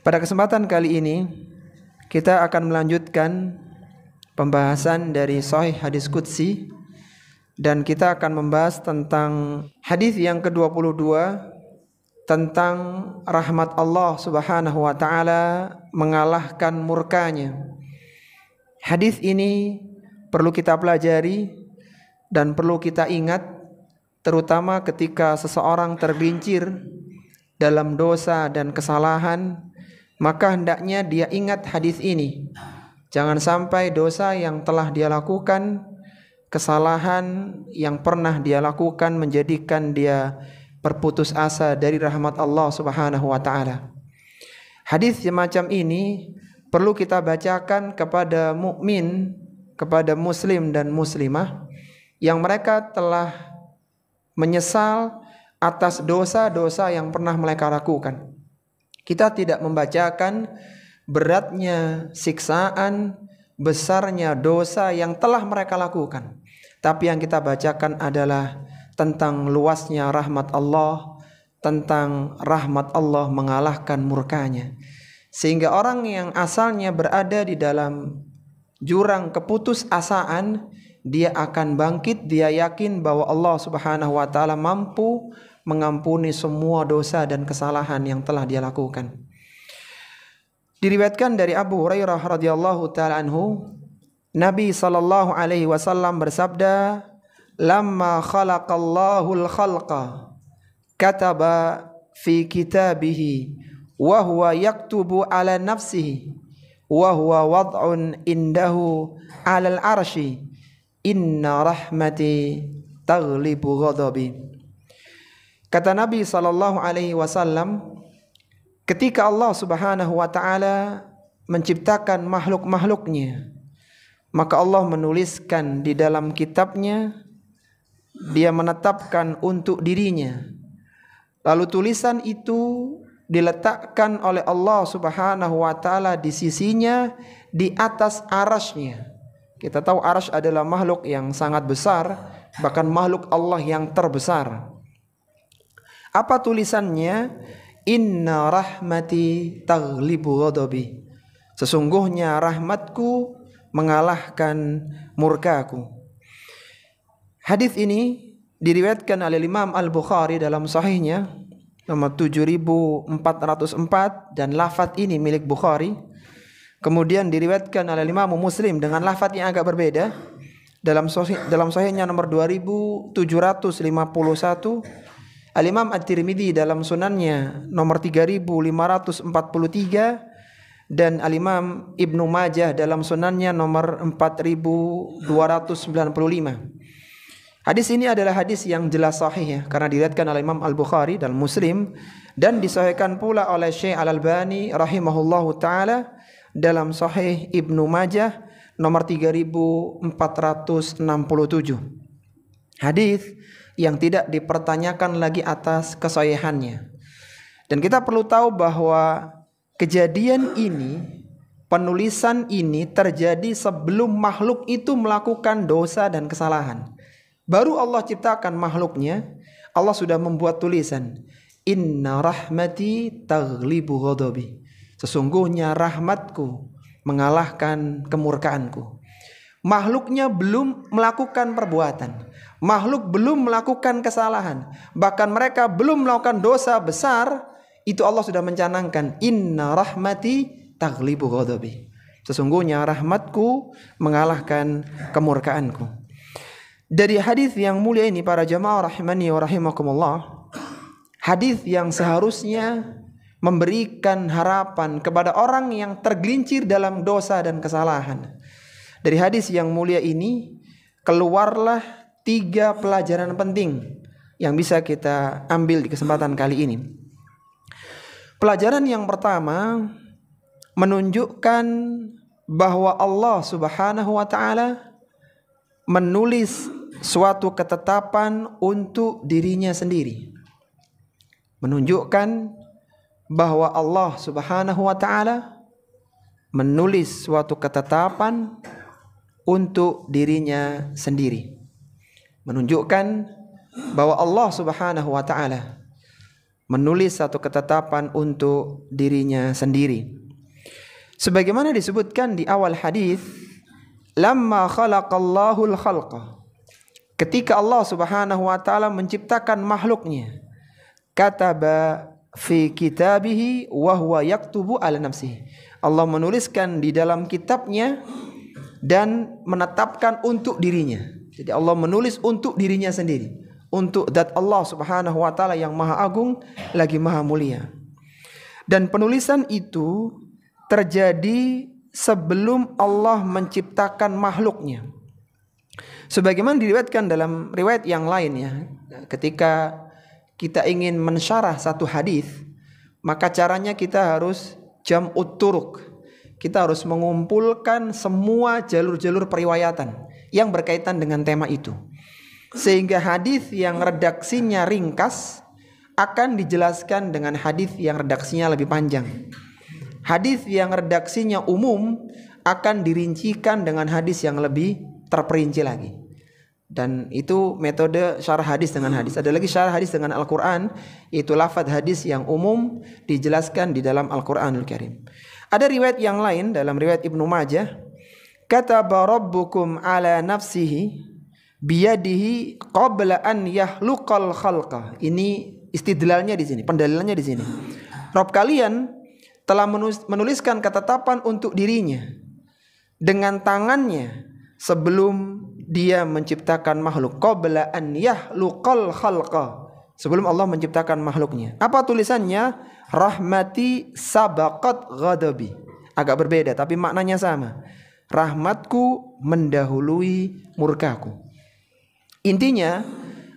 Pada kesempatan kali ini kita akan melanjutkan pembahasan dari Sahih Hadis Qudsi, dan kita akan membahas tentang hadis yang ke-22 tentang rahmat Allah Subhanahu wa taala mengalahkan murkanya. Hadis ini perlu kita pelajari dan perlu kita ingat, terutama ketika seseorang tergelincir dalam dosa dan kesalahan, maka hendaknya dia ingat hadis ini. Jangan sampai dosa yang telah dia lakukan, kesalahan yang pernah dia lakukan menjadikan dia berputus asa dari rahmat Allah Subhanahu wa taala. Hadis semacam ini perlu kita bacakan kepada mukmin, kepada muslim dan muslimah yang mereka telah menyesal atas dosa-dosa yang pernah mereka lakukan. Kita tidak membacakan beratnya siksaan, besarnya dosa yang telah mereka lakukan, tapi yang kita bacakan adalah tentang luasnya rahmat Allah, tentang rahmat Allah mengalahkan murkanya, sehingga orang yang asalnya berada di dalam jurang keputusasaan, dia akan bangkit. Dia yakin bahwa Allah Subhanahu wa taala mampu mengampuni semua dosa dan kesalahan yang telah dia lakukan. Diriwayatkan dari Abu Hurairah radhiyallahu taala anhu, Nabi sallallahu alaihi wasallam bersabda, "Lamma khalaqallahul khalqa kataba fi kitabihi wa huwa yaktubu ala nafsihi wa huwa wad'un indahu 'alal arsy, inna rahmati taghlibu ghadabi." Kata Nabi sallallahu alaihi wasallam, ketika Allah Subhanahu wa taala menciptakan makhluk-makhluknya, maka Allah menuliskan di dalam kitabnya, dia menetapkan untuk dirinya. Lalu tulisan itu diletakkan oleh Allah Subhanahu wa taala di sisinya, di atas arasy-Nya. Kita tahu arasy adalah makhluk yang sangat besar, bahkan makhluk Allah yang terbesar. Apa tulisannya? Inna rahmati taghlibu ghadabi. Sesungguhnya rahmatku mengalahkan murkaku. Hadis ini diriwayatkan oleh Imam Al-Bukhari dalam sahihnya nomor 7404, dan lafaz ini milik Bukhari. Kemudian diriwayatkan oleh Imam Muslim dengan lafaz yang agak berbeda dalam sahihnya nomor 2751. Al-Imam At-Tirmidzi dalam sunannya nomor 3543, dan Al-Imam Ibnu Majah dalam sunannya nomor 4295. Hadis ini adalah hadis yang jelas sahih ya, karena diriwayatkan oleh Imam Al-Bukhari dan Muslim, dan disahihkan pula oleh Syekh Al-Albani rahimahullahu taala dalam Sahih Ibnu Majah nomor 3467. Hadis yang tidak dipertanyakan lagi atas kesahihannya. Dan kita perlu tahu bahwa kejadian ini, penulisan ini terjadi sebelum makhluk itu melakukan dosa dan kesalahan. Baru Allah ciptakan makhluknya, Allah sudah membuat tulisan, Inna rahmati taghlibu ghadabi. Sesungguhnya rahmatku mengalahkan kemurkaanku. Makhluknya belum melakukan perbuatan, makhluk belum melakukan kesalahan, bahkan mereka belum melakukan dosa besar, itu Allah sudah mencanangkan, Inna rahmati taghlibu ghadabi. Sesungguhnya rahmatku mengalahkan kemurkaanku. Dari hadis yang mulia ini para jamaah rahimani wa rahimakumullah, hadis yang seharusnya memberikan harapan kepada orang yang tergelincir dalam dosa dan kesalahan. Dari hadis yang mulia ini keluarlah 3 pelajaran penting yang bisa kita ambil di kesempatan kali ini. Pelajaran yang pertama menunjukkan bahwa Allah Subhanahu wa taala menulis suatu ketetapan untuk dirinya sendiri. Menunjukkan bahwa Allah Subhanahu wa taala menulis suatu ketetapan untuk dirinya sendiri. Menunjukkan bahwa Allah Subhanahu wa taala menulis satu ketetapan untuk dirinya sendiri. Sebagaimana disebutkan di awal hadis, lamma khalaqallahul khalqa, ketika Allah Subhanahu wa taala menciptakan makhluknya, kataba fi kitabihi wa huwa yaktubu ala nafsihi, Allah menuliskan di dalam kitabnya dan menetapkan untuk dirinya. Jadi Allah menulis untuk dirinya sendiri, untuk zat Allah Subhanahu wa taala yang maha agung lagi maha mulia. Dan penulisan itu terjadi sebelum Allah menciptakan makhluknya. Sebagaimana diriwayatkan dalam riwayat yang lain ya, ketika kita ingin mensyarah satu hadis, maka caranya kita harus jam'ut turuq. Kita harus mengumpulkan semua jalur-jalur periwayatan yang berkaitan dengan tema itu, sehingga hadis yang redaksinya ringkas akan dijelaskan dengan hadis yang redaksinya lebih panjang. Hadis yang redaksinya umum akan dirincikan dengan hadis yang lebih terperinci lagi. Dan itu metode syarah hadis dengan hadis. Ada lagi syarah hadis dengan Al-Quran, itu lafadz hadis yang umum dijelaskan di dalam Al-Quranul Karim. Ada riwayat yang lain dalam riwayat Ibnu Majah, kataba rabbukum ala nafsihi biyadihi qabla an yahluqal khalqa. Ini istidlalnya di sini, pendalilannya di sini. Rabb kalian telah menuliskan ketetapan untuk dirinya dengan tangannya sebelum dia menciptakan makhluk, qabla an yahluqal khalqa, sebelum Allah menciptakan makhluknya. Apa tulisannya? Rahmati sabaqat ghadabi. Agak berbeda tapi maknanya sama. Rahmatku mendahului murkaku. Intinya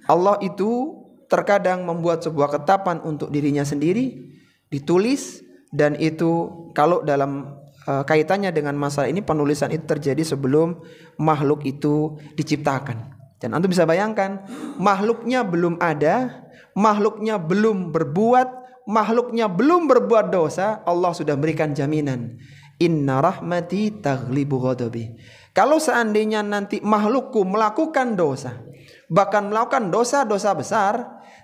Allah itu terkadang membuat sebuah ketetapan untuk dirinya sendiri, ditulis, dan itu kalau dalam kaitannya dengan masalah ini, penulisan itu terjadi sebelum makhluk itu diciptakan. Dan antum bisa bayangkan, makhluknya belum ada, makhluknya belum berbuat, makhluknya belum berbuat dosa, Allah sudah berikan jaminan, inna rahmati taghlibu ghadabi. Kalau seandainya nanti makhlukku melakukan dosa, bahkan melakukan dosa-dosa besar,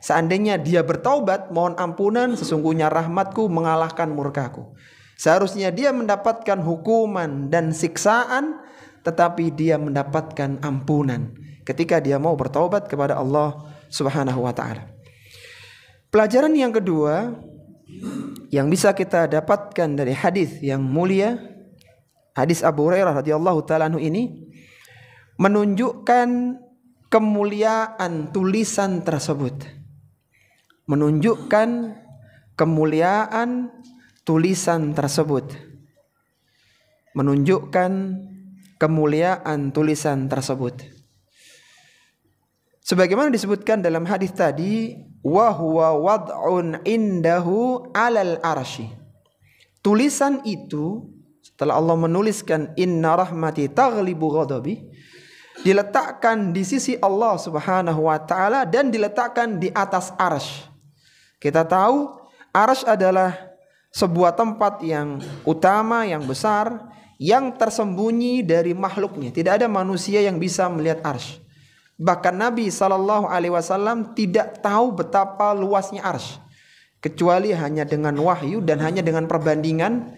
seandainya dia bertaubat, mohon ampunan, sesungguhnya rahmatku mengalahkan murkaku. Seharusnya dia mendapatkan hukuman dan siksaan, tetapi dia mendapatkan ampunan ketika dia mau bertaubat kepada Allah Subhanahu wa taala. Pelajaran yang kedua yang bisa kita dapatkan dari hadis yang mulia, hadis Abu Hurairah radhiyallahu taala anhu ini, menunjukkan kemuliaan tulisan tersebut. Menunjukkan kemuliaan tulisan tersebut. Menunjukkan kemuliaan tulisan tersebut. Sebagaimana disebutkan dalam hadis tadi, wa huwa wad'un indahu 'alal arsy. Tulisan itu setelah Allah menuliskan inna rahmati taghlibu ghadabi, diletakkan di sisi Allah Subhanahu wa taala dan diletakkan di atas arsy. Kita tahu arsy adalah sebuah tempat yang utama, yang besar, yang tersembunyi dari makhluknya. Tidak ada manusia yang bisa melihat arsy. Bahkan Nabi SAW tidak tahu betapa luasnya arsy, kecuali hanya dengan wahyu dan hanya dengan perbandingan,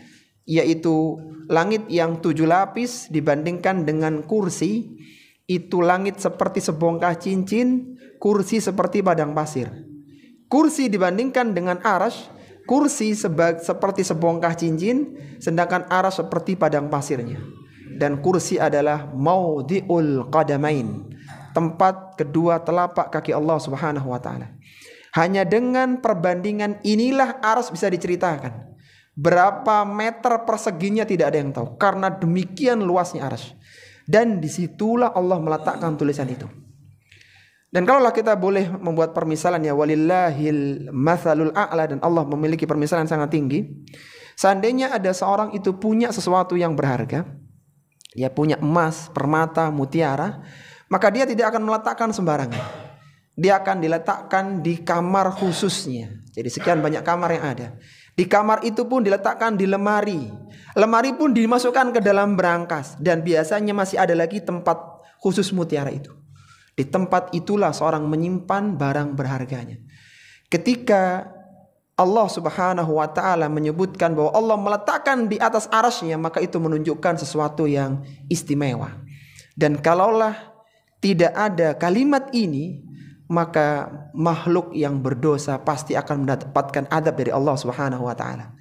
yaitu langit yang 7 lapis dibandingkan dengan kursi. Itu langit seperti sebongkah cincin, kursi seperti padang pasir. Kursi dibandingkan dengan arsy, kursi seperti sebongkah cincin, sedangkan arsy seperti padang pasirnya. Dan kursi adalah maudhi'ul qadamain, tempat kedua telapak kaki Allah Subhanahu wa taala. Hanya dengan perbandingan inilah arsy bisa diceritakan. Berapa meter perseginya tidak ada yang tahu, karena demikian luasnya arsy. Dan disitulah Allah meletakkan tulisan itu. Dan kalaulah kita boleh membuat permisalan, ya walillahil matsalul a'la, dan Allah memiliki permisalan sangat tinggi. Seandainya ada seorang itu punya sesuatu yang berharga, ya punya emas, permata, mutiara, maka dia tidak akan meletakkan sembarangan. Dia akan diletakkan di kamar khususnya. Jadi sekian banyak kamar yang ada. Di kamar itu pun diletakkan di lemari. Lemari pun dimasukkan ke dalam berangkas. Dan biasanya masih ada lagi tempat khusus mutiara itu. Di tempat itulah seorang menyimpan barang berharganya. Ketika Allah Subhanahu wa ta'ala menyebutkan bahwa Allah meletakkan di atas arasy-Nya, maka itu menunjukkan sesuatu yang istimewa. Dan kalaulah tidak ada kalimat ini, maka makhluk yang berdosa pasti akan mendapatkan adab dari Allah Subhanahu wa ta'ala.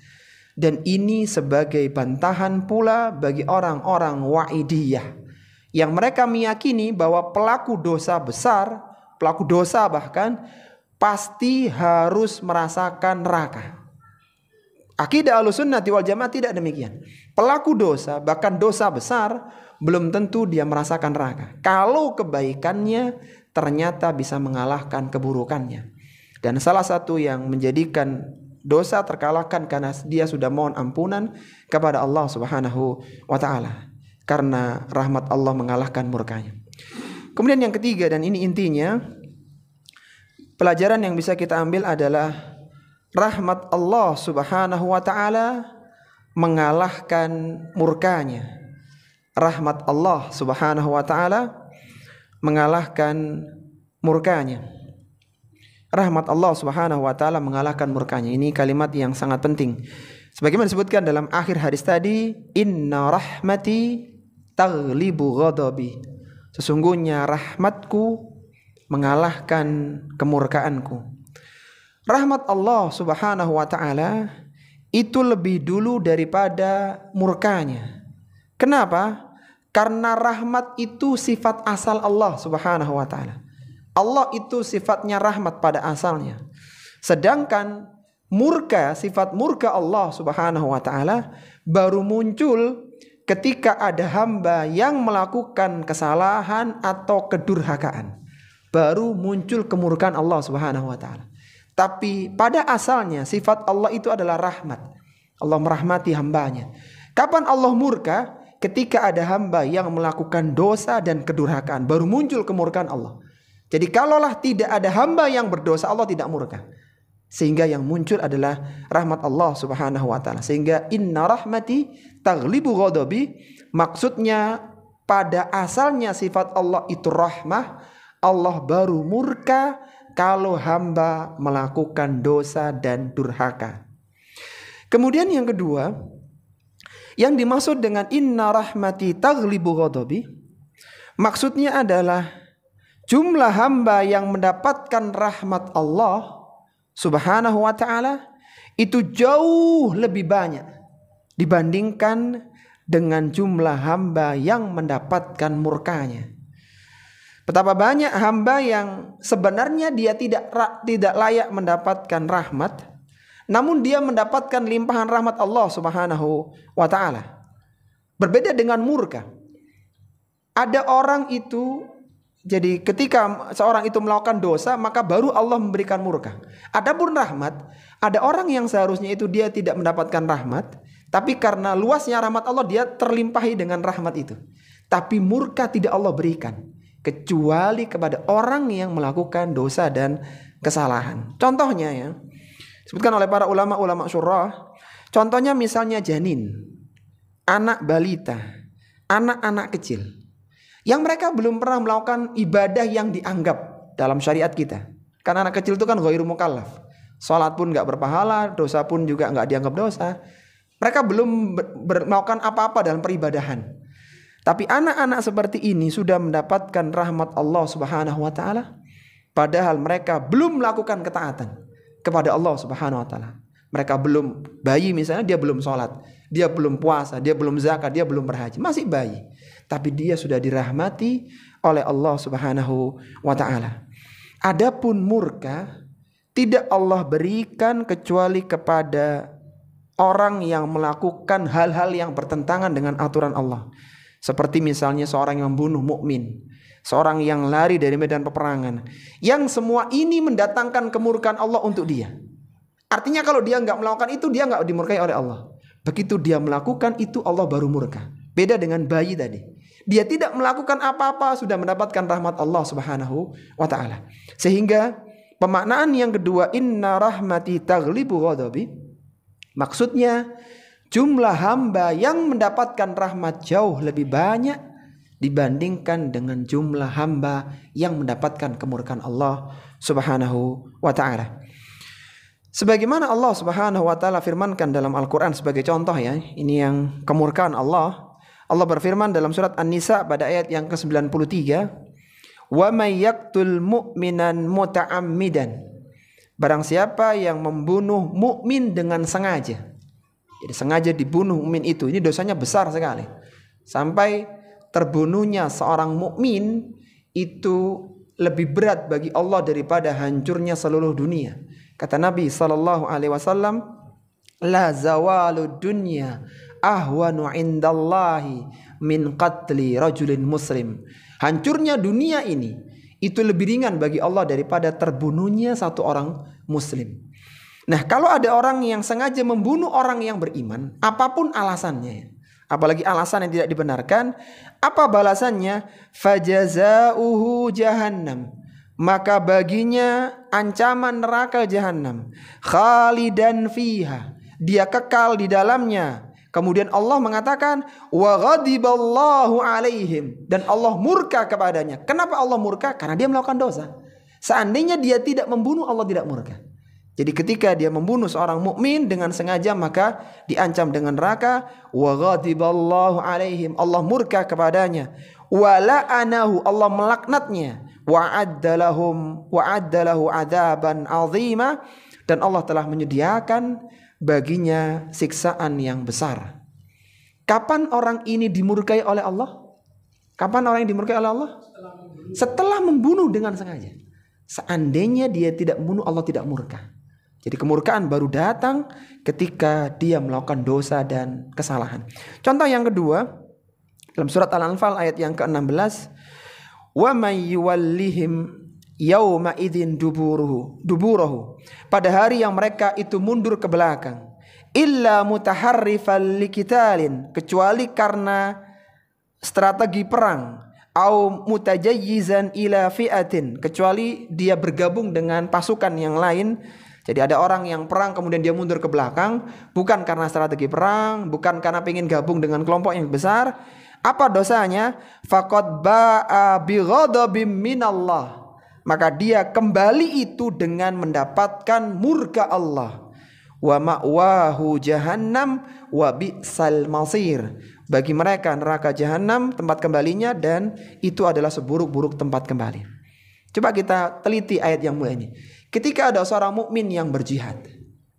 Dan ini sebagai bantahan pula bagi orang-orang wa'idiyah yang mereka meyakini bahwa pelaku dosa besar, pelaku dosa bahkan pasti harus merasakan neraka. Akidah Ahlussunnati wal Jamaah tidak demikian. Pelaku dosa, bahkan dosa besar, belum tentu dia merasakan neraka. Kalau kebaikannya ternyata bisa mengalahkan keburukannya. Dan salah satu yang menjadikan dosa terkalahkan karena dia sudah mohon ampunan kepada Allah Subhanahu wa ta'ala. Karena rahmat Allah mengalahkan murkanya. Kemudian yang ketiga, dan ini intinya, pelajaran yang bisa kita ambil adalah rahmat Allah Subhanahu wa ta'ala mengalahkan murkanya. Rahmat Allah Subhanahu wa ta'ala mengalahkan murkanya. Rahmat Allah Subhanahu wa ta'ala mengalahkan murkanya. Ini kalimat yang sangat penting. Sebagaimana disebutkan dalam akhir hadis tadi, inna rahmati taghlibu ghadabi. Sesungguhnya rahmatku mengalahkan kemurkaanku. Rahmat Allah Subhanahu wa ta'ala itu lebih dulu daripada murkanya. Kenapa? Karena rahmat itu sifat asal Allah Subhanahu wa ta'ala. Allah itu sifatnya rahmat pada asalnya. Sedangkan murka, sifat murka Allah Subhanahu wa ta'ala baru muncul ketika ada hamba yang melakukan kesalahan atau kedurhakaan. Baru muncul kemurkaan Allah Subhanahu wa ta'ala. Tapi pada asalnya sifat Allah itu adalah rahmat. Allah merahmati hambanya. Kapan Allah murka? Ketika ada hamba yang melakukan dosa dan kedurhakaan, baru muncul kemurkaan Allah. Jadi kalaulah tidak ada hamba yang berdosa, Allah tidak murka. Sehingga yang muncul adalah rahmat Allah Subhanahu wa ta'ala. Sehingga inna rahmati taghlibu ghadabi, maksudnya pada asalnya sifat Allah itu rahmah. Allah baru murka kalau hamba melakukan dosa dan durhaka. Kemudian yang kedua, yang dimaksud dengan inna rahmati taghlibu ghadabi, maksudnya adalah jumlah hamba yang mendapatkan rahmat Allah Subhanahu wa ta'ala itu jauh lebih banyak dibandingkan dengan jumlah hamba yang mendapatkan murkanya. Betapa banyak hamba yang sebenarnya dia tidak layak mendapatkan rahmat, namun dia mendapatkan limpahan rahmat Allah Subhanahu wa ta'ala. Berbeda dengan murka. Ada orang itu, jadi ketika seorang itu melakukan dosa, maka baru Allah memberikan murka. Adapun rahmat, ada orang yang seharusnya itu dia tidak mendapatkan rahmat, tapi karena luasnya rahmat Allah dia terlimpahi dengan rahmat itu. Tapi murka tidak Allah berikan, kecuali kepada orang yang melakukan dosa dan kesalahan. Contohnya ya, disebutkan oleh para ulama syurah. Contohnya misalnya janin, anak balita, anak-anak kecil, yang mereka belum pernah melakukan ibadah yang dianggap dalam syariat kita. Karena anak kecil itu kan ghairu mukallaf, sholat pun gak berpahala, dosa pun juga gak dianggap dosa. Mereka belum melakukan apa-apa dalam peribadahan. Tapi anak-anak seperti ini sudah mendapatkan rahmat Allah Subhanahu wa ta'ala, padahal mereka belum melakukan ketaatan kepada Allah Subhanahu wa ta'ala. Mereka belum, bayi misalnya, dia belum sholat, dia belum puasa, dia belum zakat, dia belum berhaji, masih bayi. Tapi dia sudah dirahmati oleh Allah Subhanahu wa ta'ala. Adapun murka tidak Allah berikan kecuali kepada orang yang melakukan hal-hal yang bertentangan dengan aturan Allah. Seperti misalnya seorang yang membunuh mukmin, seorang yang lari dari medan peperangan, yang semua ini mendatangkan kemurkaan Allah untuk dia. Artinya kalau dia nggak melakukan itu, dia nggak dimurkai oleh Allah. Begitu dia melakukan itu, Allah baru murka. Beda dengan bayi tadi, dia tidak melakukan apa-apa sudah mendapatkan rahmat Allah Subhanahu wa ta'ala. Sehingga pemaknaan yang kedua, inna rahmati taghlibu ghadabi, maksudnya jumlah hamba yang mendapatkan rahmat jauh lebih banyak dibandingkan dengan jumlah hamba yang mendapatkan kemurkaan Allah Subhanahu wa ta'ala. Sebagaimana Allah Subhanahu wa taala firmankan dalam Al-Qur'an sebagai contoh ya. Ini yang kemurkaan Allah. Allah berfirman dalam surat An-Nisa pada ayat yang ke-93, "Wa may yaqtul mu'minan muta'ammidan." Barang siapa yang membunuh mukmin dengan sengaja. Jadi sengaja dibunuh mukmin itu, ini dosanya besar sekali. Sampai terbunuhnya seorang mukmin itu lebih berat bagi Allah daripada hancurnya seluruh dunia. Kata Nabi sallallahu alaihi wasallam, "La zawalud dunya ahwanu indallahi min qatli rajulin muslim." Hancurnya dunia ini itu lebih ringan bagi Allah daripada terbunuhnya satu orang muslim. Nah, kalau ada orang yang sengaja membunuh orang yang beriman, apapun alasannya, apalagi alasan yang tidak dibenarkan, apa balasannya? Fajazauhu jahannam. Maka baginya ancaman neraka jahanam. Khalidan fiha. Dia kekal di dalamnya. Kemudian Allah mengatakan, wa ghadiballahu alaihim. Dan Allah murka kepadanya. Kenapa Allah murka? Karena dia melakukan dosa. Seandainya dia tidak membunuh, Allah tidak murka. Jadi ketika dia membunuh seorang mukmin dengan sengaja, maka diancam dengan neraka. Wa ghadiballahu alaihim. Allah murka kepadanya. Wa la'anahu. Allah melaknatnya. Wa addalahu adzaban azima. Dan Allah telah menyediakan baginya siksaan yang besar. Kapan orang ini dimurkai oleh Allah? Kapan orang yang dimurkai oleh Allah? Setelah membunuh dengan sengaja. Seandainya dia tidak membunuh, Allah tidak murka. Jadi kemurkaan baru datang ketika dia melakukan dosa dan kesalahan. Contoh yang kedua, dalam surat Al-Anfal ayat yang ke-16, wa may yuwallihim yauma idzin duburahu. Pada hari yang mereka itu mundur ke belakang, illa mutaharrifal liqitalin, kecuali karena strategi perang, au mutajayyizan ila fi'atin, kecuali dia bergabung dengan pasukan yang lain. Jadi ada orang yang perang kemudian dia mundur ke belakang, bukan karena strategi perang, bukan karena ingin gabung dengan kelompok yang besar. Apa dosanya? Faqad ba'a bi ghadabim minallah. Maka dia kembali itu dengan mendapatkan murka Allah. Wa ma'wahu jahannam wa bi'sal masir. Bagi mereka neraka jahanam tempat kembalinya, dan itu adalah seburuk-buruk tempat kembali. Coba kita teliti ayat yang mulai ini. Ketika ada seorang mukmin yang berjihad,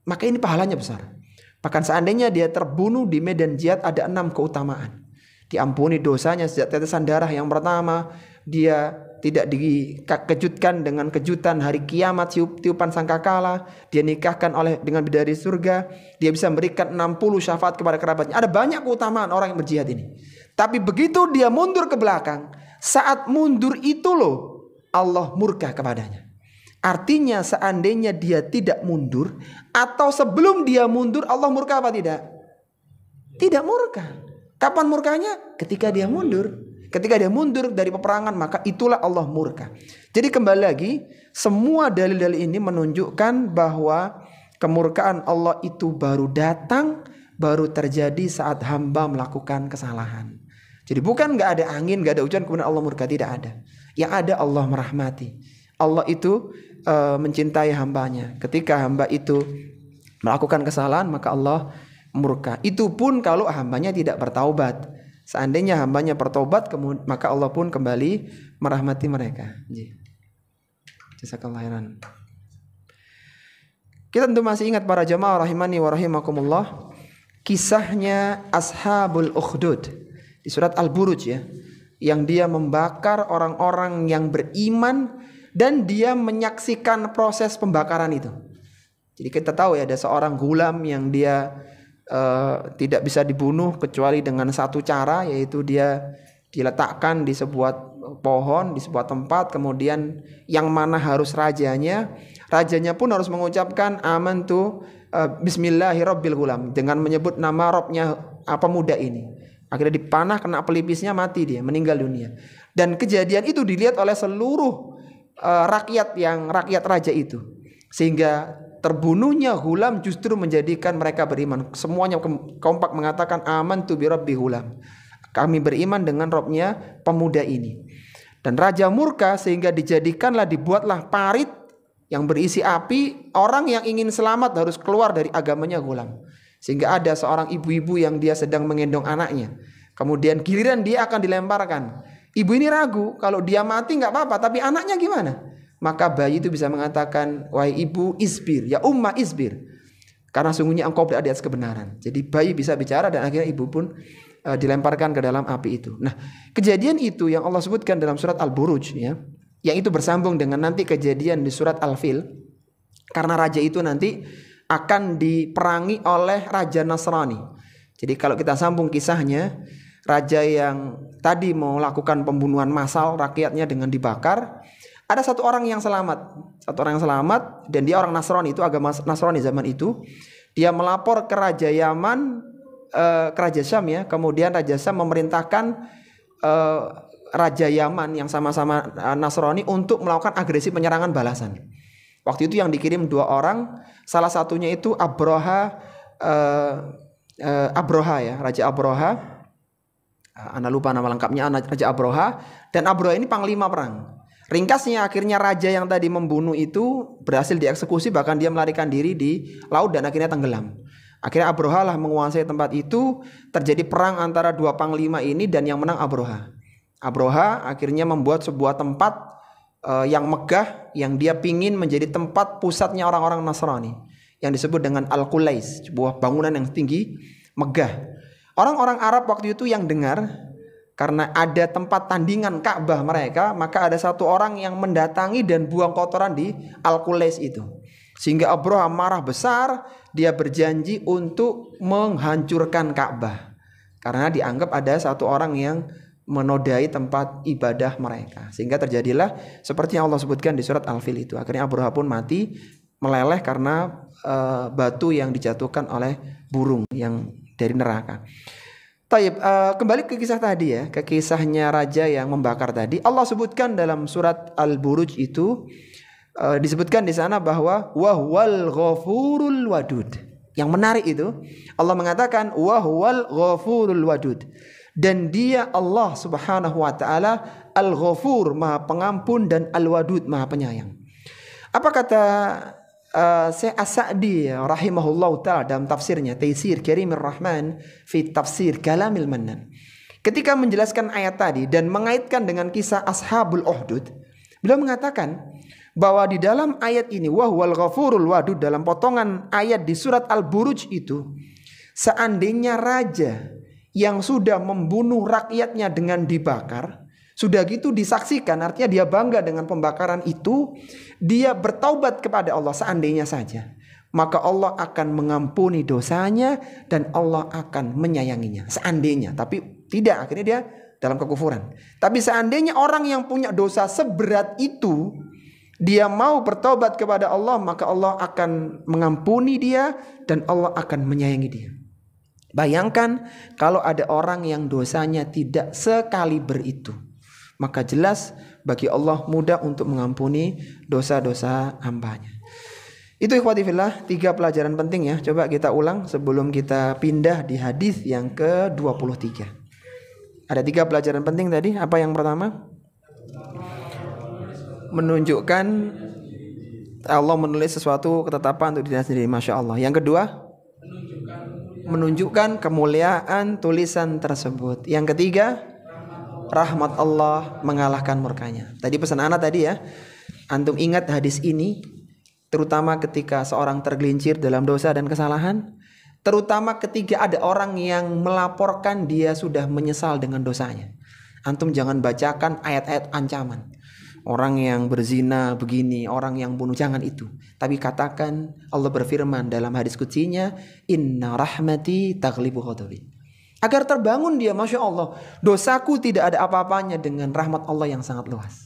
maka ini pahalanya besar. Bahkan seandainya dia terbunuh di medan jihad, ada 6 keutamaan. Diampuni dosanya sejak tetesan darah yang pertama, dia tidak dikejutkan dengan kejutan hari kiamat, tiupan sangkakala, dia nikahkan dengan bidadari surga, dia bisa memberikan 60 syafaat kepada kerabatnya. Ada banyak keutamaan orang yang berjihad ini. Tapi begitu dia mundur ke belakang, saat mundur itu loh Allah murka kepadanya. Artinya seandainya dia tidak mundur, atau sebelum dia mundur, Allah murka apa tidak? Tidak murka. Kapan murkanya? Ketika dia mundur. Ketika dia mundur dari peperangan, maka itulah Allah murka. Jadi kembali lagi, semua dalil-dalil ini menunjukkan bahwa kemurkaan Allah itu baru datang, baru terjadi saat hamba melakukan kesalahan. Jadi bukan gak ada angin, gak ada hujan kemudian Allah murka, tidak ada. Yang ada Allah merahmati. Allah itu mencintai hambanya. Ketika hamba itu melakukan kesalahan, maka Allah murka. Itu pun kalau hambanya tidak bertaubat. Seandainya hambanya bertobat, maka Allah pun kembali merahmati mereka. Jazakallahu khairan. Kita tentu masih ingat para jamaah rahimani wa rahimakumullah, kisahnya Ashabul Ukhdud di surat Al-Buruj ya, yang dia membakar orang-orang yang beriman dan dia menyaksikan proses pembakaran itu. Jadi kita tahu ya, ada seorang gulam yang dia tidak bisa dibunuh kecuali dengan satu cara, yaitu dia diletakkan di sebuah pohon, di sebuah tempat, kemudian yang mana harus rajanya pun harus mengucapkan amantu bismillahirabbil gulam, dengan menyebut nama Robnya pemuda ini. Akhirnya dipanah, kena pelipisnya, mati dia, meninggal dunia. Dan kejadian itu dilihat oleh seluruh rakyat raja itu, sehingga terbunuhnya gulam justru menjadikan mereka beriman. Semuanya kompak mengatakan amantu birabbi gulam, kami beriman dengan Robnya pemuda ini. Dan raja murka sehingga dibuatlah parit yang berisi api, orang yang ingin selamat harus keluar dari agamanya gulam. Sehingga ada seorang ibu-ibu yang dia sedang menggendong anaknya. Kemudian giliran dia akan dilemparkan. Ibu ini ragu, kalau dia mati nggak apa-apa, tapi anaknya gimana? Maka bayi itu bisa mengatakan, wahai ibu isbir, ya umma isbir. Karena sungguhnya engkau berada di atas kebenaran. Jadi bayi bisa bicara dan akhirnya ibu pun dilemparkan ke dalam api itu. Nah, kejadian itu yang Allah sebutkan dalam surat Al-Buruj ya, yang itu bersambung dengan nanti kejadian di surat Al-Fil. Karena raja itu nanti akan diperangi oleh raja Nasrani. Jadi kalau kita sambung kisahnya, raja yang tadi mau lakukan pembunuhan massal rakyatnya dengan dibakar, ada satu orang yang selamat. Satu orang yang selamat dan dia orang Nasrani, itu agama Nasrani zaman itu. Dia melapor ke raja Yaman, ke raja Syam ya. Kemudian raja Syam memerintahkan raja Yaman yang sama-sama Nasrani untuk melakukan agresi penyerangan balasan. Waktu itu yang dikirim 2 orang, salah satunya itu Abroha ya, Raja Abroha. Ana lupa nama lengkapnya, Raja Abroha. Dan Abroha ini panglima perang. Ringkasnya akhirnya raja yang tadi membunuh itu berhasil dieksekusi, bahkan dia melarikan diri di laut dan akhirnya tenggelam. Akhirnya Abroha lah menguasai tempat itu, terjadi perang antara 2 panglima ini dan yang menang Abroha. Abroha akhirnya membuat sebuah tempat yang megah, yang dia pingin menjadi tempat pusatnya orang-orang Nasrani, yang disebut dengan Al-Qulais, sebuah bangunan yang tinggi, megah. Orang-orang Arab waktu itu yang dengar, karena ada tempat tandingan Ka'bah mereka, maka ada satu orang yang mendatangi dan buang kotoran di Al-Qulais itu. Sehingga Abroha marah besar, dia berjanji untuk menghancurkan Ka'bah. Karena dianggap ada satu orang yang menodai tempat ibadah mereka. Sehingga terjadilah seperti yang Allah sebutkan di surat Al-Fil itu. Akhirnya Abroha pun mati meleleh karena batu yang dijatuhkan oleh burung yang dari neraka. Taib, kembali ke kisah tadi ya, ke kisahnya raja yang membakar tadi. Allah sebutkan dalam surat Al-Buruj itu, disebutkan di sana bahwa wahwal ghafurul wadud. Yang menarik itu, Allah mengatakan wahwal ghafurul wadud. Dan dia Allah subhanahu wa ta'ala Al-Ghafur, maha pengampun, dan Al-Wadud, maha penyayang. Apa kata Syekh As-Sa'di rahimahullah ta'ala dalam tafsirnya Taisir Karimir Rahman fi tafsir Kalamil Mannan, ketika menjelaskan ayat tadi dan mengaitkan dengan kisah Ashabul Uhdud, beliau mengatakan bahwa di dalam ayat ini wahwal ghafurul wadud, dalam potongan ayat di surat Al-Buruj itu, seandainya raja yang sudah membunuh rakyatnya dengan dibakar, sudah gitu disaksikan, artinya dia bangga dengan pembakaran itu, dia bertaubat kepada Allah seandainya saja, maka Allah akan mengampuni dosanya dan Allah akan menyayanginya. Seandainya, tapi tidak, akhirnya dia dalam kekufuran. Tapi seandainya orang yang punya dosa seberat itu, dia mau bertaubat kepada Allah, maka Allah akan mengampuni dia dan Allah akan menyayangi dia. Bayangkan kalau ada orang yang dosanya tidak sekaliber itu, maka jelas bagi Allah mudah untuk mengampuni dosa-dosa hambanya. Itu ikhwati fillah, 3 pelajaran penting ya. Coba kita ulang sebelum kita pindah di hadis yang ke-23. Ada 3 pelajaran penting tadi. Apa yang pertama? Menunjukkan Allah menulis sesuatu ketetapan untuk dirinya sendiri, Masya Allah. Yang kedua, menunjukkan kemuliaan tulisan tersebut. Yang ketiga, rahmat Allah mengalahkan murkanya. Tadi pesan anak tadi ya, antum ingat hadis ini, terutama ketika seorang tergelincir dalam dosa dan kesalahan, terutama ketika ada orang yang melaporkan dia sudah menyesal dengan dosanya. Antum jangan bacakan ayat-ayat ancaman. Orang yang berzina begini, orang yang bunuh, jangan itu. Tapi katakan, Allah berfirman dalam hadis qudsinya, inna rahmati taghlibu ghadabi. Agar terbangun dia, Masya Allah, dosaku tidak ada apa-apanya dengan rahmat Allah yang sangat luas.